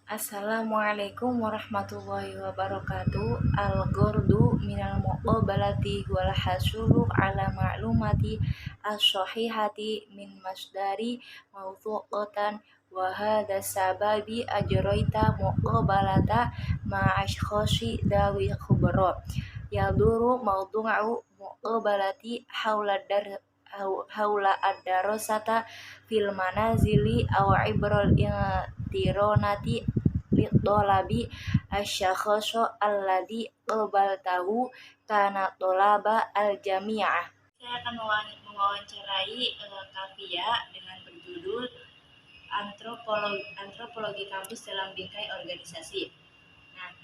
Assalamualaikum warahmatullahi wabarakatuh. Al-ghardu minal muqabalati wal hasulu ala ma'lumati as-sahihati min masdari mawthuqatan wa hadha sababi ajraita muqabalata ma'ashkhasi dawi khubra yaduru mawdu'u muqabalati haula ad-darasata fil manazili aw ibral tironati lidolabi asyakhso alladhi qabaltahu kana tolaba al-jami'ah. Saya akan mewawancarai Kavia dengan berjudul Antropologi Kampus dalam Bingkai Organisasi. Nah,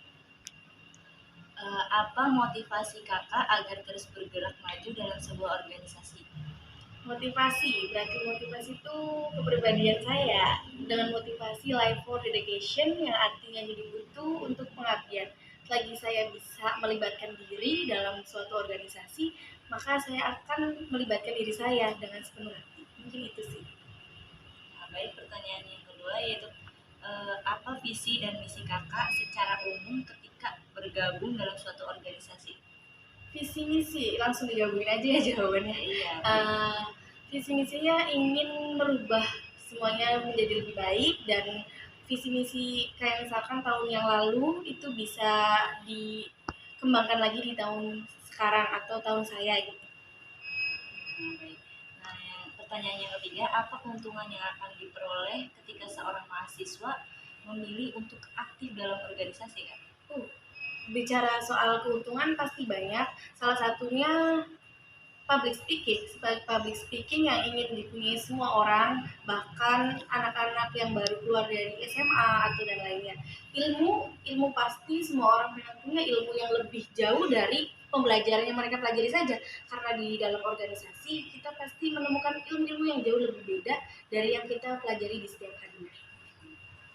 apa motivasi kakak agar terus bergerak maju dalam sebuah organisasi? Motivasi itu kepribadian saya dengan motivasi life for dedication yang artinya hidup itu untuk pengabdian. Selagi saya bisa melibatkan diri dalam suatu organisasi, maka saya akan melibatkan diri saya dengan sepenuh hati. Mungkin itu sih. Baik, pertanyaan yang kedua yaitu apa visi dan misi kakak secara umum ketika bergabung dalam suatu organisasi? Visi misi langsung digabungin aja ya jawabannya. Iya. Visi misinya ingin merubah semuanya menjadi lebih baik, dan visi misi kayak misalkan tahun yang lalu itu bisa dikembangkan lagi di tahun sekarang atau tahun saya gitu. Baik. Nah, pertanyaan yang ketiga, apa keuntungan yang akan diperoleh ketika seorang mahasiswa memilih untuk aktif dalam organisasi kan? Bicara soal keuntungan pasti banyak. Salah satunya public speaking yang ingin dipunyai semua orang, bahkan anak-anak yang baru keluar dari SMA atau dan lainnya. Ilmu pasti semua orang punya ilmu yang lebih jauh dari pembelajaran yang mereka pelajari saja, karena di dalam organisasi kita pasti menemukan ilmu-ilmu yang jauh lebih beda dari yang kita pelajari di setiap harinya.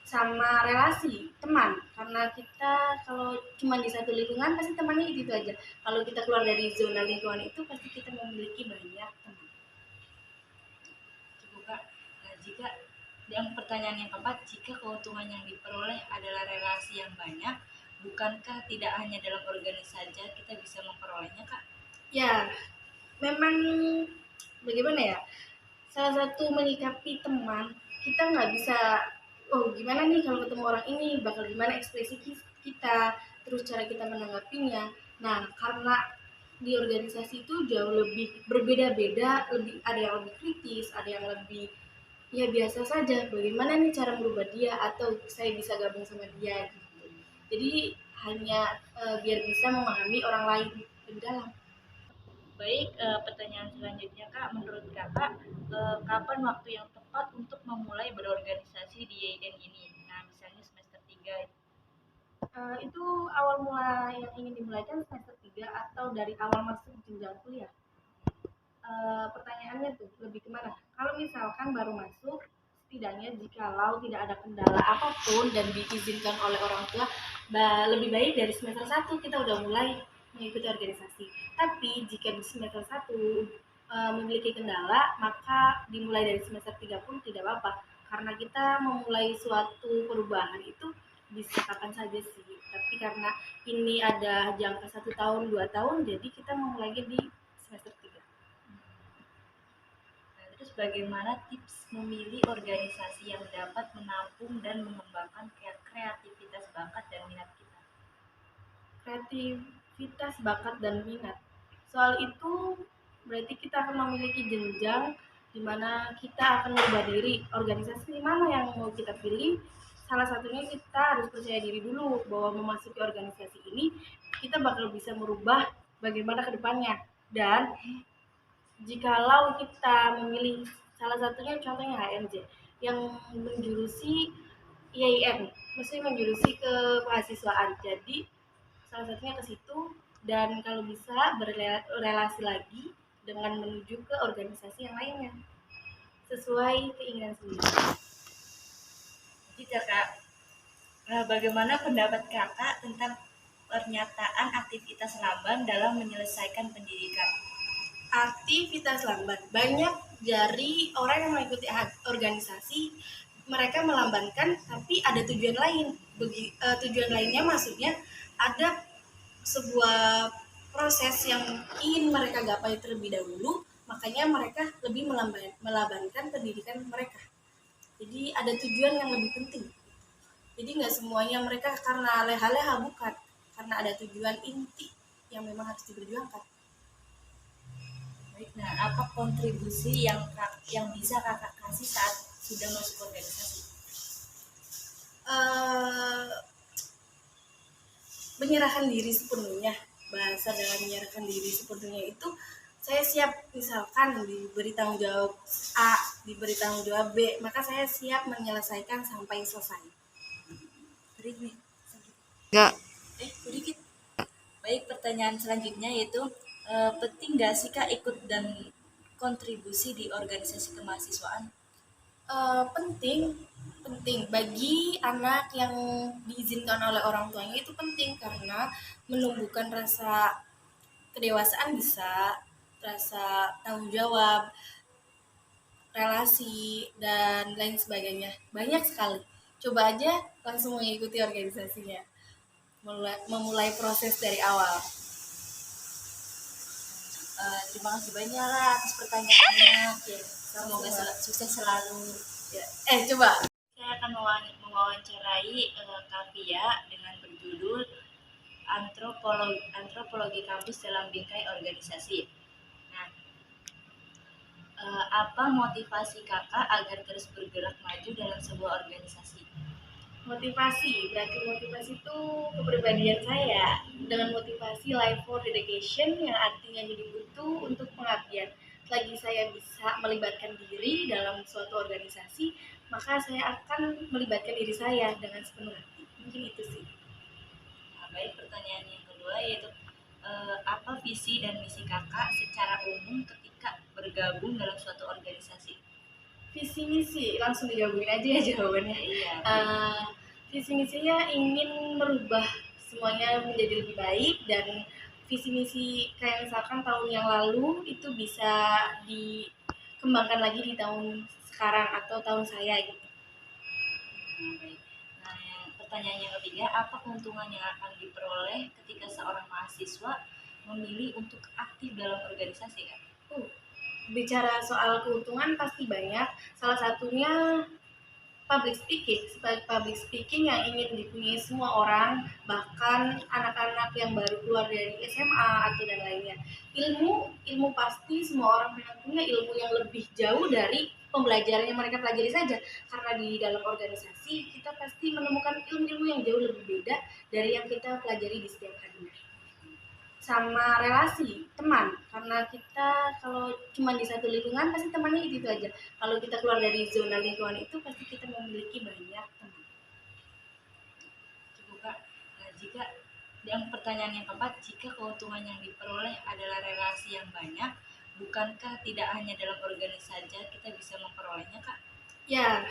Sama relasi teman, karena kita kalau cuma di satu lingkungan pasti temannya itu aja. Kalau kita keluar dari zona lingkungan itu pasti kita memiliki banyak teman. Cukup kak. Nah, jika yang pertanyaan yang keempat, jika keuntungan yang diperoleh adalah relasi yang banyak, bukankah tidak hanya dalam organisasi saja kita bisa memperolehnya kak? Ya, memang bagaimana ya, salah satu menyikapi teman, kita nggak bisa gimana nih kalau ketemu orang ini, bakal gimana ekspresi kita, terus cara kita menanggapinya. Nah, karena di organisasi itu jauh lebih berbeda-beda, ada yang lebih kritis, ada yang lebih ya biasa saja, bagaimana nih cara merubah dia atau saya bisa gabung sama dia gitu. Jadi hanya biar bisa memahami orang lain lebih dalam. Baik, pertanyaan selanjutnya kak, menurut kakak kapan waktu yang tepat untuk memulai berorganisasi di YIN ini? Nah, misalnya semester 3. Itu awal mula yang ingin dimulaikan semester 3 atau dari awal masuk jenjang kuliah? Pertanyaannya tuh lebih kemana? Kalau misalkan baru masuk, setidaknya jikalau tidak ada kendala apapun dan diizinkan oleh orang tua, lebih baik dari semester 1 kita udah mulai mengikuti organisasi. Tapi jika di semester 1 memiliki kendala, maka dimulai dari semester 3 pun tidak apa-apa, karena kita memulai suatu perubahan itu bisa kapan saja sih. Tapi karena ini ada jangka 1 tahun 2 tahun, jadi kita memulainya di semester 3. Nah, terus bagaimana tips memilih organisasi yang dapat menampung dan mengembangkan kreativitas bakat dan minat kita? Kreativitas bakat dan minat, soal itu berarti kita akan memiliki jenjang di mana kita akan merubah diri. Organisasi mana yang mau kita pilih, salah satunya kita harus percaya diri dulu bahwa memasuki organisasi ini kita bakal bisa merubah bagaimana ke depannya. Dan jikalau kita memilih salah satunya contohnya HMJ yang menjurusi IAIN, maksudnya menjurusi ke mahasiswaan, jadi salah satunya ke situ. Dan kalau bisa berrelasi lagi dengan menuju ke organisasi yang lainnya sesuai keinginan sendiri. Jadi kakak, bagaimana pendapat kakak tentang pernyataan aktivitas lamban dalam menyelesaikan pendidikan? Aktivitas lambat, banyak dari orang yang mengikuti organisasi mereka melambangkan tapi ada tujuan lain. Tujuan lainnya maksudnya ada sebuah proses yang ingin mereka gapai terlebih dahulu, makanya mereka lebih melambangkan pendidikan mereka. Jadi ada tujuan yang lebih penting. Jadi nggak semuanya mereka karena leha-leha, bukan, karena ada tujuan inti yang memang harus diperjuangkan. Baik, nah apa kontribusi yang bisa kakak kasih saat sudah masuk organisasi? Eh, Menyerahkan diri sepenuhnya. Bahasa dalam menyerahkan diri sepenuhnya itu saya siap, misalkan diberi tanggung jawab A, diberi tanggung jawab B, maka saya siap menyelesaikan sampai selesai. Enggak. Sedikit. Baik, pertanyaan selanjutnya yaitu penting nggak sih kak ikut dan kontribusi di organisasi kemahasiswaan? Penting, penting bagi anak yang diizinkan oleh orang tuanya, itu penting karena menumbuhkan rasa kedewasaan, bisa rasa tanggung jawab, relasi, dan lain sebagainya. Banyak sekali. Coba aja langsung mengikuti organisasinya, memulai proses dari awal. Terima kasih banyak lah atas pertanyaannya. Ya, Semoga sukses selalu. ya. Coba. Saya akan mewawancarai Kavia dengan berjudul Antropologi Kampus dalam Bingkai Organisasi. Nah, apa motivasi kakak agar terus bergerak maju dalam sebuah organisasi? Motivasi, berarti motivasi itu kepribadian saya dengan motivasi life for dedication, yang artinya hidup itu untuk pengabdian. Selagi saya bisa melibatkan diri dalam suatu organisasi, maka saya akan melibatkan diri saya dengan sepenuh hati. Mungkin itu sih. Nah, baik, pertanyaan yang kedua yaitu apa visi dan misi kakak secara umum ketika bergabung dalam suatu organisasi? Visi misi langsung digabungin aja ya jawabannya. Iya. Visi misinya ingin merubah semuanya menjadi lebih baik, dan visi misi kayak misalkan tahun yang lalu itu bisa dikembangkan lagi di tahun sekarang atau tahun saya gitu. Nah, baik. Nah, pertanyaan yang ketiga, apa keuntungan yang akan diperoleh ketika seorang mahasiswa memilih untuk aktif dalam organisasi kan? Bicara soal keuntungan pasti banyak. Salah satunya public speaking yang ingin dipunyai semua orang, bahkan anak-anak yang baru keluar dari SMA atau dan lainnya. Ilmu pasti semua orang punya ilmu yang lebih jauh dari pembelajaran yang mereka pelajari saja, karena di dalam organisasi kita pasti menemukan ilmu-ilmu yang jauh lebih beda dari yang kita pelajari di setiap harinya. Sama relasi teman, karena kita kalau cuma di satu lingkungan pasti temannya itu aja. Kalau kita keluar dari zona lingkungan itu pasti kita memiliki banyak teman. Cukup kak. Nah, jika yang pertanyaan yang keempat, jika keuntungan yang diperoleh adalah relasi yang banyak, bukankah tidak hanya dalam organisasi saja kita bisa memperolehnya kak? Ya,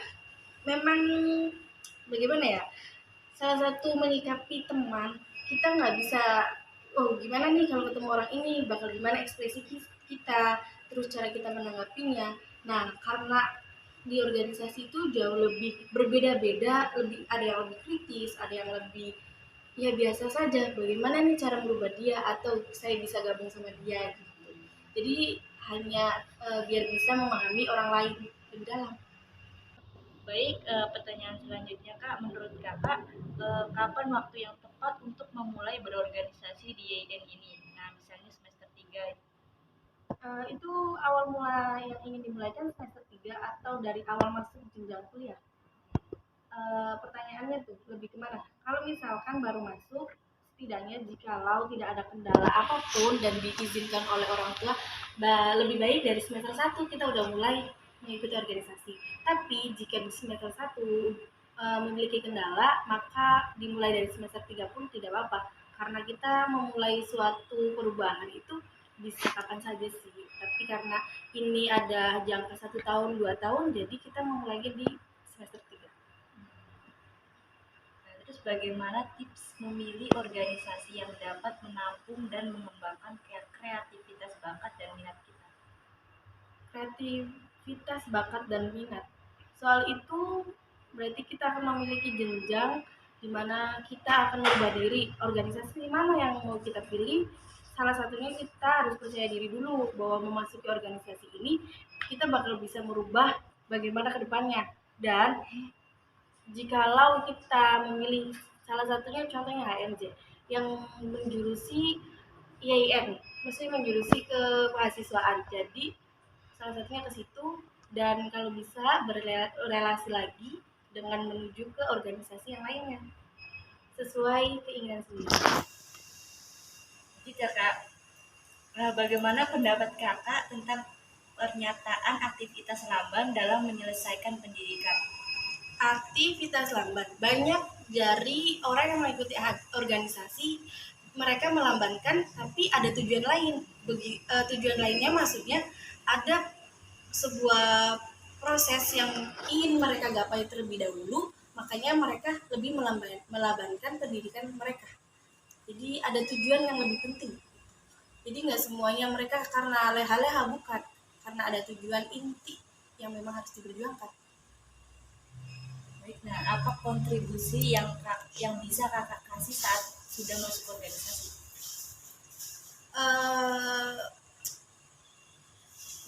memang bagaimana ya, salah satu menyikapi teman, kita nggak bisa, oh gimana nih kalau ketemu orang ini, bakal gimana ekspresi kita, terus cara kita menanggapinya. Nah, karena di organisasi itu jauh lebih berbeda-beda, ada yang lebih kritis, ada yang lebih ya biasa saja, bagaimana nih cara merubah dia atau saya bisa gabung sama dia gitu. Jadi hanya biar bisa memahami orang lain lebih dalam. Baik, pertanyaan selanjutnya kak, menurut kakak kapan waktu yang tepat untuk memulai berorganisasi di Yaiden ini? Nah, misalnya semester 3. Itu awal mula yang ingin dimulaikan semester 3 atau dari awal masuk jenjang kuliah? Pertanyaannya tuh lebih kemana? Kalau misalkan baru masuk, setidaknya jikalau tidak ada kendala apapun dan diizinkan oleh orang tua, lebih baik dari semester 1 kita udah mulai mengikuti organisasi. Tapi jika di semester 1 memiliki kendala, maka dimulai dari semester 3 pun tidak apa-apa, karena kita memulai suatu perubahan itu bisa kapan saja sih. Tapi karena ini ada jangka 1 tahun 2 tahun, jadi kita memulainya di semester 3. Nah, terus bagaimana tips memilih organisasi yang dapat menampung dan mengembangkan kreativitas bakat dan minat kita? Kreativitas bakat dan minat, soal itu berarti kita akan memiliki jenjang di mana kita akan merubah diri. Organisasi mana yang mau kita pilih, salah satunya kita harus percaya diri dulu bahwa memasuki organisasi ini kita bakal bisa merubah bagaimana ke depannya. Dan jikalau kita memilih salah satunya contohnya HMJ yang menjurusi IAIN, mesti menjurusi ke mahasiswaan. Jadi salah satunya ke situ, dan kalau bisa berrelasi lagi dengan menuju ke organisasi yang lainnya sesuai keinginan sendiri. Jadi kakak, bagaimana pendapat kakak tentang pernyataan aktivitas lamban dalam menyelesaikan pendidikan? Aktivitas lamban, banyak dari orang yang mengikuti organisasi mereka melambankan tapi ada tujuan lain. Tujuan lainnya maksudnya ada sebuah proses yang ingin mereka gapai terlebih dahulu, makanya mereka lebih melambankan pendidikan mereka. Jadi ada tujuan yang lebih penting. Jadi nggak semuanya mereka karena leha-leha, bukan, karena ada tujuan inti yang memang harus diperjuangkan. Baik, nah apa kontribusi yang bisa kakak kasih saat sudah masuk organisasi?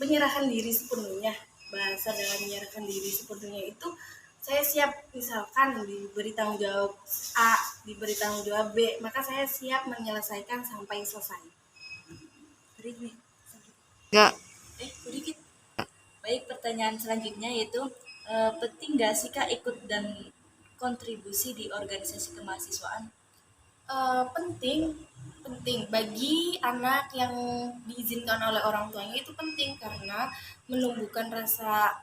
Menyerahkan diri sepenuhnya. Bahasa dalam menyerahkan diri sepenuhnya itu saya siap, misalkan diberi tanggung jawab A, diberi tanggung jawab B, maka saya siap menyelesaikan sampai selesai. Enggak. Sedikit. Baik, pertanyaan selanjutnya yaitu penting nggak sih kak ikut dan kontribusi di organisasi kemahasiswaan? Penting bagi anak yang diizinkan oleh orang tuanya, itu penting karena menumbuhkan rasa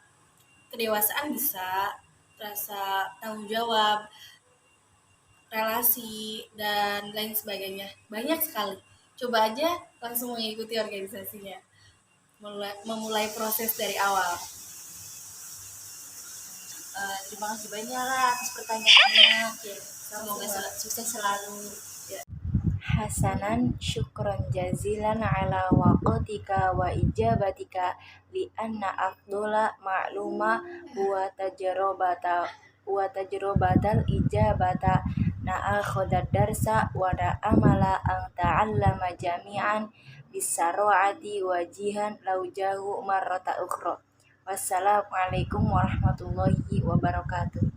kedewasaan, bisa rasa tanggung jawab, relasi, dan lain sebagainya. Banyak sekali. Coba aja langsung mengikuti organisasinya, memulai proses dari awal. Terima kasih banyak lah atas pertanyaannya. Semoga sukses selalu. Hasanan syukron jazilan ala waqtika wa ijabatika li anna afdola ma'luma wa tajrobatal ijabata na'akhodat darsa wa na'amala ang ta'allama jami'an bisaro'ati wajihan laujahu marrata ukhra. Wassalamualaikum warahmatullahi wabarakatuh.